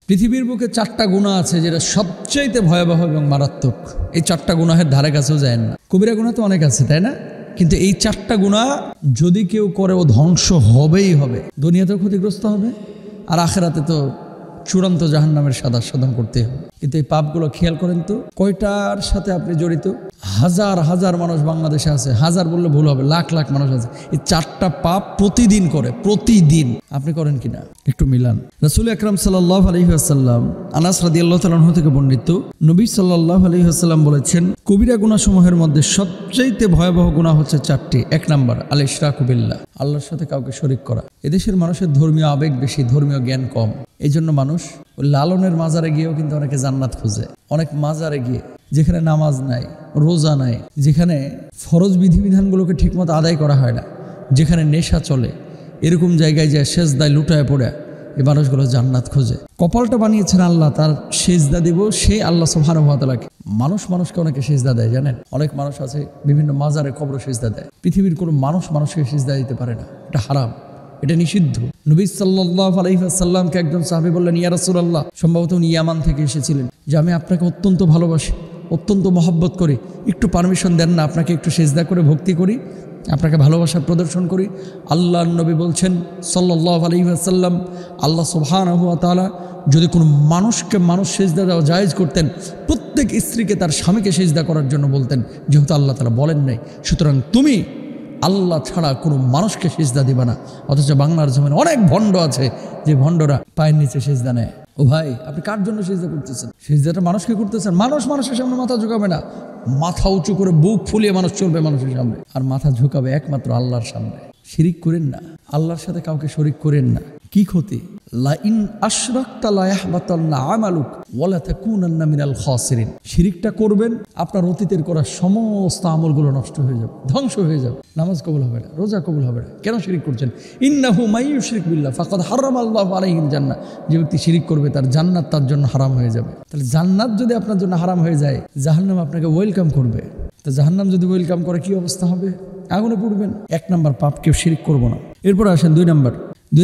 পৃথিবীর বুকে 4টা গুনাহ আছে যেটা সবচেয়ে ভয়াবহ এবং মারাত্মক। এই 4টা গুনাহের ধারে কাছেও যায় না। কবিরা গুনাহ তো অনেক আছে, তাই না? কিন্তু এই 4টা গুনাহ যদি কেউ করে ও ধ্বংস হবেই হবে। দুনিয়াতেও ক্ষতিগ্রস্ত হবে আর আখিরাতে তো চূড়ান্ত জাহান্নামের সাধন করতে হবে। কিন্তু এই পাপগুলো খেয়াল করেন তো, কয়টার সাথে আপনি জড়িত? হাজার হাজার মানুষ বাংলাদেশে আছে, হাজার বললে ভুল হবে, লাখ লাখ মানুষ আছে। এই 4টা পাপ প্রতিদিন করে, প্রতিদিন। আপনি করেন কিনা একটু মিলান। রাসূল আকরাম সাল্লাল্লাহু আলাইহি ওয়াসাল্লাম, আনাস রাদিয়াল্লাহু তাআলা আনহু থেকে বর্ণিত, নবী সাল্লাল্লাহু আলাইহি ওয়াসাল্লাম বলেছেন, কবিরা গুনাহ সমূহের মধ্যে সবচেয়ে ভয়াবহ গুনাহ হচ্ছে 4টি। 1 নাম্বার আল ইশরাকু বিল্লাহ, আল্লাহর সাথে কাউকে শরীক করা। এদেশের মানুষের ধর্মীয় আবেগ বেশি, ধর্মীয় জ্ঞান কম। এই জন্য মানুষ লালনের মাজারে গিয়েও কিন্তু অনেকে জান্নাত খুঁজে। অনেক মাজারে গিয়ে যেখানে নামাজ নাই, রোজা নাই, যেখানে ফরজ বিধিবিধানগুলোকে ঠিকমতো আদায় করা হয় না, যেখানে নেশা চলে, এরকম জায়গায় যায় সেজদায় লুটায় পড়ে এই মানুষগুলো জান্নাত খোঁজে। কপালটা বানিয়েছেন আল্লাহ, তার সেজদা দিব সেই আল্লাহ সুবহানাহু ওয়া তাআলাকে। মানুষকে অনেকে সেজদা দেয়, জানেন? অনেক মানুষ আছে বিভিন্ন মাজারে কবরে সেজদা দেয়। পৃথিবীর কোনো মানুষকে সেজদা দিতে পারে না, এটা হারাম, এটা নিষিদ্ধ। নবী সাল্লাল্লাহু আলাইহি ওয়াসাল্লামকে একজন সাহাবী বললেন, ইয়া রাসূলুল্লাহ, সম্ভবত উনি ইয়ামান থেকে এসেছিলেন, যে আমি আপনাকে অত্যন্ত ভালোবাসি, অত্যন্ত মহব্বত করি, একটু পারমিশন দেন না আপনাকে একটু সেজদা করে ভক্তি করি, আপনাকে ভালোবাসা প্রদর্শন করি। আল্লাহর নবী বলছেন সাল্লাল্লাহু আলাইহি ওয়াসাল্লাম, আল্লাহ সুবহানাহু ওয়া তাআলা যদি কোনো মানুষকে সেজদা দেওয়া জায়েজ করতেন, প্রত্যেক স্ত্রীকে তার স্বামীকে সেজদা করার জন্য বলতেন, যেহেতু আল্লাহ তাআলা বলেন নাই। সুতরাং তুমি আল্লাহ ছাড়া কোনো মানুষকে সেজদা দিবা না। অথচ বাংলার জমিনে অনেক ভণ্ড আছে, যে ভণ্ডরা পায়ের নিচে সেজদা নেয়। ও ভাই, আপনি কার জন্য সেজদা করতেছেন? সেজদাটা মানুষকে করতেছেন। মানুষের সামনে মাথা ঝুঁকাবে না, মাথা উঁচু করে বুক ফুলিয়ে মানুষ চলবে মানুষের সামনে, আর মাথা ঝুঁকাবে একমাত্র আল্লাহর সামনে। শিরিক করেন না, আল্লাহর সাথে কাউকে শরিক করেন না। কি ক্ষতি? লা ইন আশরাকতা লা ইয়াহবাতান্না আমালুক ওয়া লা তাকুনান্না মিনাল খাসিরিন। শিরিকটা করবেন, আপনার অতীতের করা সমস্ত আমলগুলো নষ্ট হয়ে যাবে, ধ্বংস হয়ে যাবে। নামাজ কবুল হবে না, রোজা কবুল হবে না। কেন শিরিক করছেন? ইন্নাহু মাইয়ুশরিক বিল্লাহ ফাকাদ হারামাল্লাহু আলাইহিল জান্নাহ। যে ব্যক্তি শিরিক করবে তার জান্নাত তার জন্য হারাম হয়ে যাবে। তাহলে জান্নাত যদি আপনার জন্য হারাম হয়ে যায়, জাহান্নাম আপনাকে ওয়েলকাম করবে। তো জাহান্নাম যদি ওয়েলকাম করে, কি অবস্থা হবে? আগুনে পড়বেন। 1 নাম্বার পাপ, কেউ শিরিক করব না। এরপর আসেন 2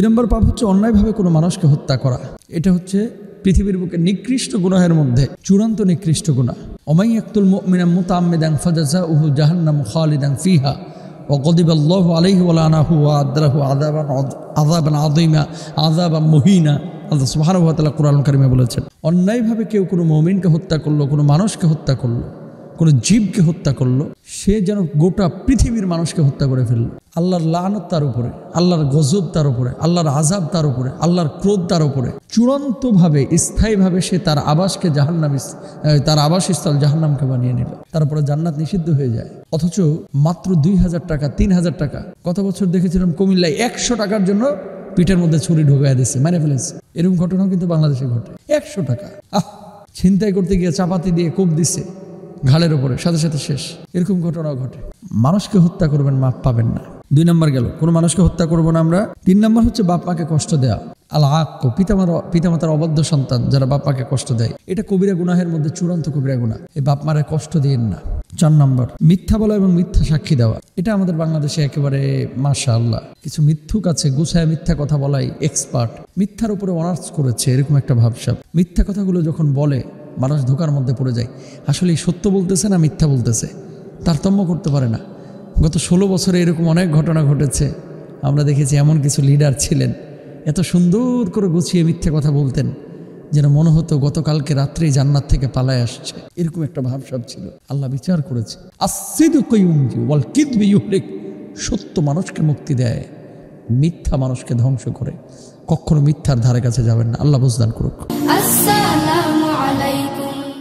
নাম্বার পাপ হচ্ছে অন্যায়ভাবে কোনো মানুষকে হত্যা করা। এটা হচ্ছে পৃথিবীর বুকে নিকৃষ্ট গুনাহের মধ্যে চূড়ান্ত নিকৃষ্ট গুনাহ। ওমাই ইয়াকতুল মুমিনা মুতাআম্মিদান ফাজাযাউহু জাহান্নামু খালিদান ফিহা ওয়া গাদিবাল্লাহু আলাইহি ওয়া লানাহু ওয়া আদরাহু আযাবান আযীমা আযাবান মুহিনা। আল্লাহ সুবহানাহু ওয়া তাআলা কুরআনুল কারীমে বলেছেন, অন্যায়ভাবে কেউ কোনো মুমিনকে হত্যা করলো, কোনো মানুষকে হত্যা করলো, কোনো জীবকে হত্যা করলো, সে যেন গোটা পৃথিবীর মানুষকে হত্যা করে ফেললো। আল্লাহর লানত তার উপরে, আল্লাহর গজব তার উপরে, আল্লাহর আযাব তার উপরে, আল্লাহর ক্রোধ তার উপরে। চূড়ান্তভাবে স্থায়ীভাবে সে তার আবাসকে জাহান্নাম, তার আবাসস্থল জাহান্নামকে বানিয়ে নিল। তারপরে জান্নাত নিষিদ্ধ হয়ে যায়। অথচ মাত্র 2000 টাকা, 3000 টাকা। গত বছর দেখেছিলাম কুমিল্লায় 100 টাকার জন্য পিঠের মধ্যে ছুরি ঢুকাইয়া দিচ্ছে, মেরে ফেলেছে। এরকম ঘটনাও কিন্তু বাংলাদেশে ঘটে। 100 টাকা ছিনতাই করতে গিয়ে চাপাতি দিয়ে কোপ দিচ্ছে ঘাড়ের উপরে, সাথে সাথে শেষ। এরকম ঘটনাও ঘটে। মানুষকে হত্যা করবেন, মাপ পাবেন না। 2 নাম্বার গেল, কোনো মানুষকে হত্যা করবো না আমরা। 3 নাম্বার হচ্ছে বাপ মাকে কষ্ট দেয়া। আল আক্ক, পিতামাতার অবাধ্য সন্তান যারা বাপ মাকে কষ্ট দেয়, এটা কবিরা গুনাহের মধ্যে চূড়ান্ত কবিরা গুনাহ। এই বাপ মারে কষ্ট দিয়েন না। 4 নাম্বার মিথ্যা বলা এবং মিথ্যা সাক্ষী দেওয়া। এটা আমাদের বাংলাদেশে একেবারে মাশাআল্লাহ কিছু মিথ্যুক আছে, গুছায় মিথ্যা কথা বলাই এক্সপার্ট, মিথ্যার উপরে অনার্স করেছে, এরকম একটা ভাবসাব। মিথ্যা কথাগুলো যখন বলে মানুষ ধোঁকার মধ্যে পড়ে যায়। আসলে সত্য বলতেছে না মিথ্যা বলতেছে, তারতম্য করতে পারে না। গত 16 বছরে এরকম অনেক ঘটনা ঘটেছে। আমরা দেখেছি এমন কিছু লিডার ছিলেন, এত সুন্দর করে গুছিয়ে মিথ্যা কথা বলতেন যেন মনে হতো গতকালকে রাত্রেই জান্নাত থেকে পালায় আসছে, এরকম একটা ভাবসাব ছিল। আল্লাহ বিচার করেছে, আস-সিদকু ইউনজি ওয়াল কিযবু ইউহলিক। সত্য মানুষকে মুক্তি দেয়, মিথ্যা মানুষকে ধ্বংস করে। কখনো মিথ্যার ধারে কাছে যাবেন না। আল্লাহ বুঝদান করুক।